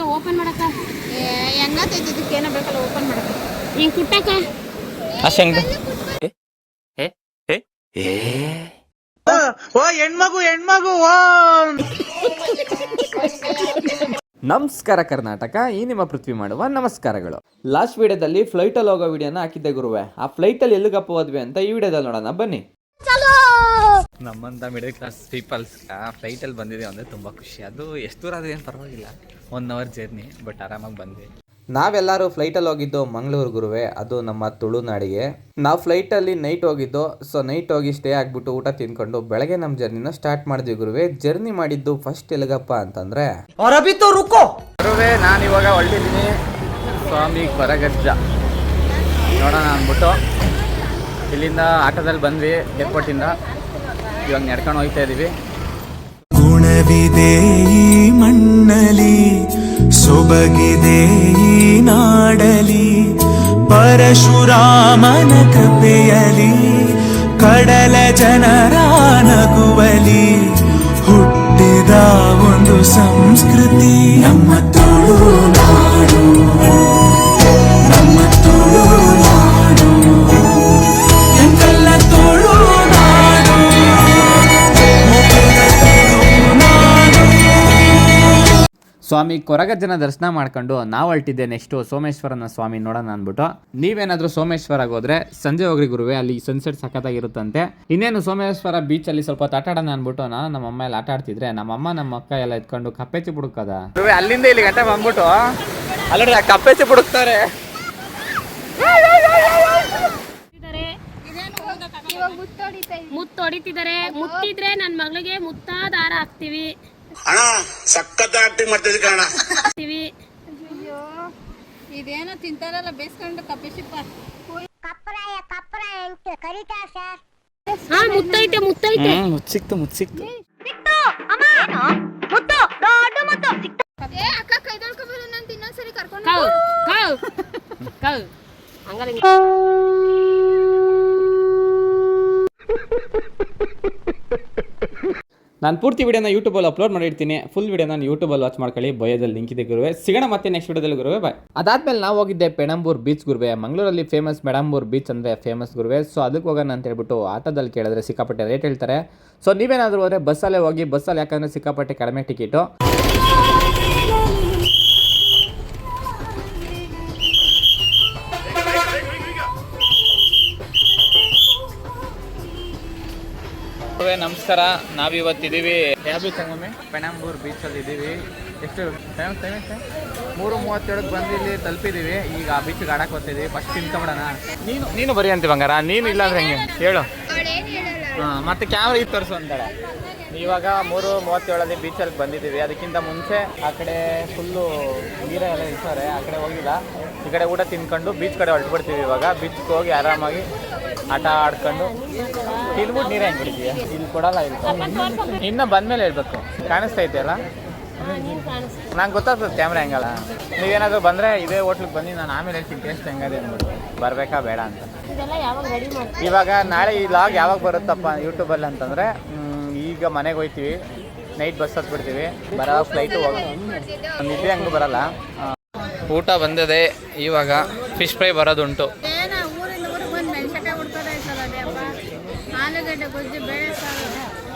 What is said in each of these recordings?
ಅಕ್ಕ ಓಪನ್ ಮಾಡಕ್ಕ ಹೆಂಗ ತೆಗಿದಕ್ಕೆ ಏನೋ ಬೇಕಲ್ಲ ಓಪನ್ ಮಾಡಕ್ಕೆ ಹಿಂಗ್ ಕುಟ್ಟಕ್ಕ ಅಷ್ಟೇ ಹೆಂಗ ಓ ಹೆಣ್ಮಗು ನಮಸ್ಕಾರ ಕರ್ನಾಟಕ, ಈ ನಿಮ್ಮ ಪೃಥ್ವಿ ಮಾಡುವ ನಮಸ್ಕಾರಗಳು. ಲಾಸ್ಟ್ ವಿಡಿಯೋದಲ್ಲಿ ಫ್ಲೈಟಲ್ಲಿ ಹೋಗೋ ವಿಡಿಯೋನ ಹಾಕಿದ್ದೆ ಗುರುವೆ. ಆ ಫ್ಲೈಟಲ್ಲಿ ಎಲ್ಲಿಗಪ್ಪ ಹೋದ್ವಿ ಅಂತ ಈ ವಿಡಿಯೋದಲ್ಲಿ ನೋಡೋಣ ಬನ್ನಿ. ನಮ್ಮಂತ ಮಿಡಲ್ ಕ್ಲಾಸ್ ಪೀಪಲ್ಸ್ ಫ್ಲೈಟಲ್ಲಿ ಬಂದಿದೆ ಅಂದರೆ ತುಂಬ ಖುಷಿ. ಅದು ಎಷ್ಟು ದೂರ ಆದ್ರೆ ಏನು ಪರವಾಗಿಲ್ಲ, 1 ಅವರ್ ಜರ್ನಿ, ಬಟ್ ಆರಾಮಾಗಿ ಬಂದ್ವಿ. ನಾವೆಲ್ಲರೂ ಫ್ಲೈಟಲ್ಲಿ ಹೋಗಿದ್ದು ಮಂಗಳೂರು ಗುರುವೆ, ಅದು ನಮ್ಮ ತುಳುನಾಡಿಗೆ. ನಾವು ಫ್ಲೈಟಲ್ಲಿ ನೈಟ್ ಹೋಗಿದ್ದು. ಸೊ ನೈಟ್ ಹೋಗಿ ಸ್ಟೇ ಆಗಿಬಿಟ್ಟು ಊಟ ತಿನ್ಕೊಂಡು ಬೆಳಗ್ಗೆ ನಮ್ಮ ಜರ್ನಿನ ಸ್ಟಾರ್ಟ್ ಮಾಡಿದ್ವಿ ಗುರುವೆ. ಜರ್ನಿ ಮಾಡಿದ್ದು ಫಸ್ಟ್ ಎಲ್ಲಿಗಪ್ಪ ಅಂತಂದ್ರೆ ಗುರುವೆ, ನಾನು ಇವಾಗ ಹೊರಟಿದ್ದೀನಿ ಸ್ವಾಮಿ ಕೊರಗಜ್ಜ ನೋಡೋಣ ಅಂದ್ಬಿಟ್ಟು. ಇಲ್ಲಿಂದ ಆಟೋದಲ್ಲಿ ಬಂದ್ವಿ ಏರ್ಪೋರ್ಟಿಂದ, ಇವಾಗ ನಡ್ಕೊಂಡು ಹೋಗ್ತಾ ಇದೀವಿ. ಗುಣವಿದೆ ಈ ಮಣ್ಣಲಿ, ಸೊಬಗಿದೆ ಈ ನಾಡಲಿ, ಪರಶುರಾಮನ ಕೃಪೆಯಲಿ, ಕಡಲ ಜನರ ನಗುವಲಿ ಹುಟ್ಟಿದ ಒಂದು ಸಂಸ್ಕೃತಿ ನಮ್ಮ ತುಳುನಾಡು, ನಮ್ಮ ತುಳುನಾಡು, ಎಂತೆಲ್ಲ ತುಳುನಾಡು. ಸ್ವಾಮಿ ಕೊರಗಜ್ಜನ ದರ್ಶನ ಮಾಡ್ಕೊಂಡು ನಾವು ಹೊರಟಿದ್ದೆ ನೆಕ್ಸ್ಟು ಸೋಮೇಶ್ವರನ ಸ್ವಾಮಿ ನೋಡೋಣ ಅಂದ್ಬಿಟ್ಟು. ನೀವೇನಾದರೂ ಸೋಮೇಶ್ವರಗೆ ಹೋದ್ರೆ ಸಂಜೆ ಹೋಗ್ರಿ ಗುರುವೆ, ಅಲ್ಲಿ ಸನ್ಸೆಟ್ ಸಖತ್ತಾಗಿರುತ್ತಂತೆ. ಇನ್ನೇನು ಸೋಮೇಶ್ವರ ಬೀಚಲ್ಲಿ ಸ್ವಲ್ಪ ಆಟಾಡೋಣ ಅಂದ್ಬಿಟ್ಟು ನಾನು ನಮ್ಮ ಅಮ್ಮ ಎಲ್ಲ ಆಟ ಆಡ್ತಿದ್ರೆ ನಮ್ಮಮ್ಮ ನಮ್ಮ ಅಕ್ಕ ಎಲ್ಲ ಎತ್ಕೊಂಡು ಕಪ್ಪೆಚ್ಚಿ ಬುಡುಕದ ಗುರುವೆ. ಅಲ್ಲಿಂದ ಇಲ್ಲಿ ಗಂಟೆ ಬಂದ್ಬಿಟ್ಟು ಅಲ್ಲೋಡಿ ಕಪ್ಪೆಚ್ಚಿ ಬುಡುಕ್ತಾರೆ. ಮುತ್ತು ಹೊಡಿತಿದ್ದಾರೆ. ಮುತ್ತಿದ್ರೆ ನನ್ನ ಮಗಳಿಗೆ ಮುತ್ತಾದ ಹಾರ ಹಾಕ್ತಿವಿ. ಅಣ್ಣ ಸಖತ್ ಆಕ್ಟಿಂಗ್ ಮಾಡ್ತಿದ್ದೆ ಕಣ. ಅಯ್ಯೋ ಇದೇನೋ ತಿಂತಾರಲ್ಲ ಬೇಸ್ಕೊಂಡು ಕಪ್ಪಿಸಿಪ್ಪ ಹಾ ಮುತ್ತೈತೆ ಮುತ್ತೈತೆ. ಮುಚ್ಚಿಕ್ತು ಮುಚ್ಚಿಕ್ತು. ಅಕ್ಕ ಕೈ ತೊಳ್ಕೊಬರು ನಾನು ಇನ್ನೊಂದ್ಸರಿ ಕರ್ಕೊಂಡು ಕೌ ಕೌ ಕೌ ಹಂಗಾರೆ ನಾನು ಪೂರ್ತಿ ವಿಡಿಯೋನ ಯೂಟ್ಯೂಬಲ್ಲಿ ಅಪ್ಲೋಡ್ ಮಾಡಿರ್ತೀನಿ. ಫುಲ್ ವಿಡಿಯೋ ನಾನು ಯೂಟ್ಯೂಬಲ್ಲಿ ವಾಚ್ ಮಾಡ್ಕೊಳ್ಳಿ. ಬಯೋದಲ್ಲಿ ಲಿಂಕ್ ಇದೆ ಗುರುವೆ. ಸಿಗೋಣ ಮತ್ತೆ ನೆಕ್ಸ್ಟ್ ವಿಡಿಯೋದಲ್ಲಿ ಗುರುವೆ, ಬಾಯ್. ಅದಾದ್ಮೇಲೆ ನಾವು ಹೋಗಿದ್ದೆ ಪೆಣಂಬೂರ್ ಬೀಚ್ ಗುರುವೆ. ಮಂಗಳೂರಲ್ಲಿ ಫೇಮಸ್ ಪೆಣಂಬೂರ್ ಬೀಚ್ ಅಂದರೆ ಫೇಮಸ್ ಗುರುವೆ. ಸೊ ಅದಕ್ಕೆ ಹೋಗೋಣ ಅಂತ ಹೇಳ್ಬಿಟ್ಟು ಆಟೋದಲ್ಲಿ ಕೇಳಿದ್ರೆ ಸಿಕ್ಕಾಪಟ್ಟೆ ರೇಟ್ ಹೇಳ್ತಾರೆ. ಸೊ ನೀವೇನಾದರೂ ಹೋದರೆ ಬಸ್ಸಲ್ಲೇ ಹೋಗಿ. ಬಸ್ಸಲ್ಲಿ ಯಾಕಂದರೆ ಸಿಕ್ಕಾಪಟ್ಟೆ ಕಡಿಮೆ ಟಿಕೆಟು. ನಮಸ್ಕಾರ, ನಾವಿವತ್ತಿದ್ದೀವಿ ಯಾವ ಬೀಚ್ ಹಂಗೊಮ್ಮೆ ಪೆಣಂಬೂರ್ ಬೀಚಲ್ಲಿ ಇದ್ದೀವಿ. ಎಷ್ಟು ಟೈಮ್ 3:37 ಬಂದು ಇಲ್ಲಿ ತಲುಪಿದ್ದೀವಿ. ಈಗ ಆ ಬೀಚಿಗೆ ಆಡಕ್ಕೆ ಬರ್ತಿದ್ದೀವಿ. ಫಸ್ಟ್ ತಿನ್ಕೊಂಬಿಡೋಣ. ನೀನು ಬರೀ ಅಂತೀವಿ ಬಂಗಾರ, ನೀನು ಇಲ್ಲ ಅಂದ್ರೆ ಹೆಂಗೆ ಹೇಳು. ಹಾಂ, ಮತ್ತೆ ಕ್ಯಾಮ್ರಾ ಇದು ತರಿಸು ಅಂತಾಳೆ. ಇವಾಗ 3:37 ಬೀಚಲ್ಲಿ ಬಂದಿದ್ದೀವಿ. ಅದಕ್ಕಿಂತ ಮುಂಚೆ ಆ ಕಡೆ ಫುಲ್ಲು ನೀರೆಲ್ಲ ಇರ್ತಾರೆ, ಆ ಕಡೆ ಹೋಗಿಲ್ಲ. ಈ ಕಡೆ ಊಟ ತಿನ್ಕೊಂಡು ಬೀಚ್ ಕಡೆ ಹೊರಟ್ಬಿಡ್ತೀವಿ. ಇವಾಗ ಬೀಚ್ಗೆ ಹೋಗಿ ಆರಾಮಾಗಿ ಆಟ ಆಡ್ಕೊಂಡು ತಿನ್ಬಿಟ್ಟು ನೀರು ಹೆಂಗೆ ಬಿಡ್ತೀಯ? ಇಲ್ಲಿ ಕೊಡಲ್ಲ. ಇಲ್ಲಿ ಇನ್ನು ಬಂದಮೇಲೆ ಹೇಳ್ಬೇಕು. ಕಾಣಿಸ್ತೈತೆ ಅಲ್ಲ, ನಂಗೆ ಗೊತ್ತಾಗ್ತದೆ ಕ್ಯಾಮ್ರಾ ಹೆಂಗಲ್ಲ. ನೀವೇನಾದರೂ ಬಂದರೆ ಇದೇ ಹೋಟ್ಲಿಗೆ ಬನ್ನಿ, ನಾನು ಆಮೇಲೆ ಹೇಳ್ತೀನಿ ಟೇಸ್ಟ್ ಹೆಂಗದೆ ಅಂದ್ಬಿಟ್ಟು ಬರಬೇಕಾ ಬೇಡ ಅಂತ. ಇವಾಗ ನಾಳೆ ಈ ಲಾಗ್ ಯಾವಾಗ ಬರುತ್ತಪ್ಪ ಯೂಟ್ಯೂಬಲ್ಲಿ ಅಂತಂದರೆ, ಈಗ ಮನೆಗೆ ಹೋಗ್ತೀವಿ, ನೈಟ್ ಬಸ್ ಹತ್ಬಿಡ್ತೀವಿ, ಬರೋ ಫ್ಲೈಟು ಹೋಗಿ ನಿದ್ದೆ ಹಂಗೂ ಬರಲ್ಲ. ಊಟ ಬಂದಿದೆ, ಇವಾಗ ಫಿಶ್ ಫ್ರೈ ಬರೋದುಂಟು.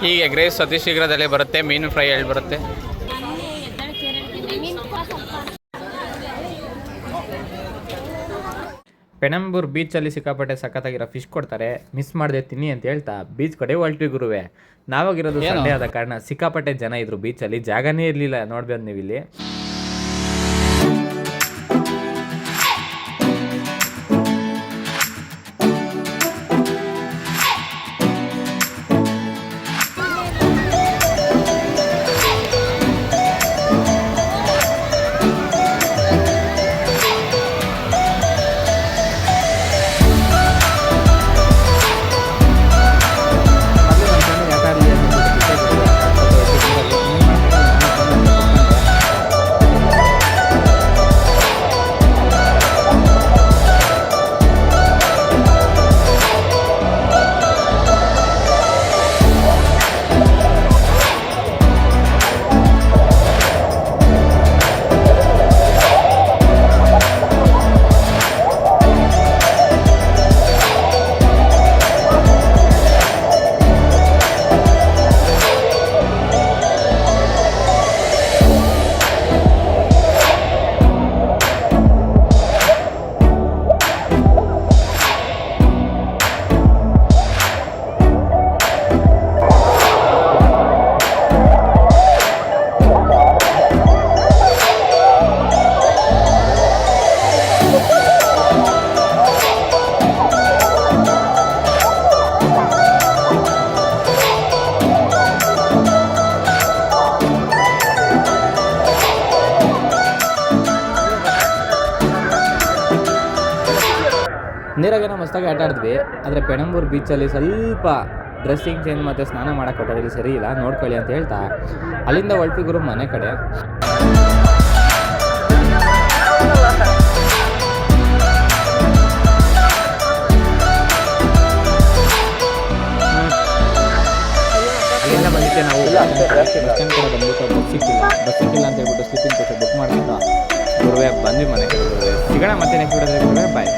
ಹೀಗೆ ಎಗ್ ರೈಸ್ ಅತಿ ಶೀಘ್ರದಲ್ಲೇ ಬರುತ್ತೆ. ಮೀನು ಫ್ರೈ ಹೇಳಿ ಬರುತ್ತೆ. ಪೆಣಂಬೂರ್ ಬೀಚಲ್ಲಿ ಸಿಕ್ಕಾಪಟ್ಟೆ ಸಖತ್ತಾಗಿರೋ ಫಿಶ್ ಕೊಡ್ತಾರೆ. ಮಿಸ್ ಮಾಡದೆ ತಿನ್ನಿ ಅಂತ ಹೇಳ್ತಾ ಬೀಚ್ ಕಡೆ ಹೊರಟ್ವಿ ಗುರುವೆ. ನಾವಾಗಿರೋದು ಸಂಡೇ ಆದ ಕಾರಣ ಸಿಕ್ಕಾಪಟ್ಟೆ ಜನ ಇದ್ರು ಬೀಚಲ್ಲಿ, ಜಾಗನೇ ಇರಲಿಲ್ಲ. ನೋಡ್ಬೋದು ನೀವು ಇಲ್ಲಿ. ನೀರಾಗೇನೋ ಮಸ್ತಾಗಿ ಆಟ ಆಡಿದ್ವಿ. ಆದರೆ ಪೆಣಂಬೂರು ಬೀಚಲ್ಲಿ ಸ್ವಲ್ಪ ಡ್ರೆಸ್ಸಿಂಗ್ ಚೇಂಜ್ ಮತ್ತು ಸ್ನಾನ ಮಾಡೋಕ್ಕೆ ಕೊಟ್ಟರೆ ಸರಿ ಇಲ್ಲ, ನೋಡ್ಕೊಳ್ಳಿ ಅಂತ ಹೇಳ್ತಾ ಅಲ್ಲಿಂದ ಹೊರಟಿ ಗುರು ಮನೆ ಕಡೆ. ಅಲ್ಲಿಂದ ಬಂದಿದ್ದೆ ನಾವು ಬಸ್ ಸ್ಟ್ಯಾಂಡ್ ಕಡೆ ಬಂದ್ಬಿಟ್ಟು ಬಸ್ ಸಿಕ್ಕಿಲ್ಲ ಅಂತ ಹೇಳ್ಬಿಟ್ಟು ಸ್ಲೀಪಿಂಗ್ ಕೋಚ್ ಬುಕ್ ಮಾಡ್ಕೊಂಡು ಗುರುವೆ ಬಂದ್ವಿ ಮನೆ ಕಡೆ. ಸಿಗೋಣ ಮತ್ತೆ ನೆಕ್ಸ್ಟ್ ವಿಡಿಯೋದಲ್ಲಿ ಗುರುವೆ, ಬಾಯ್.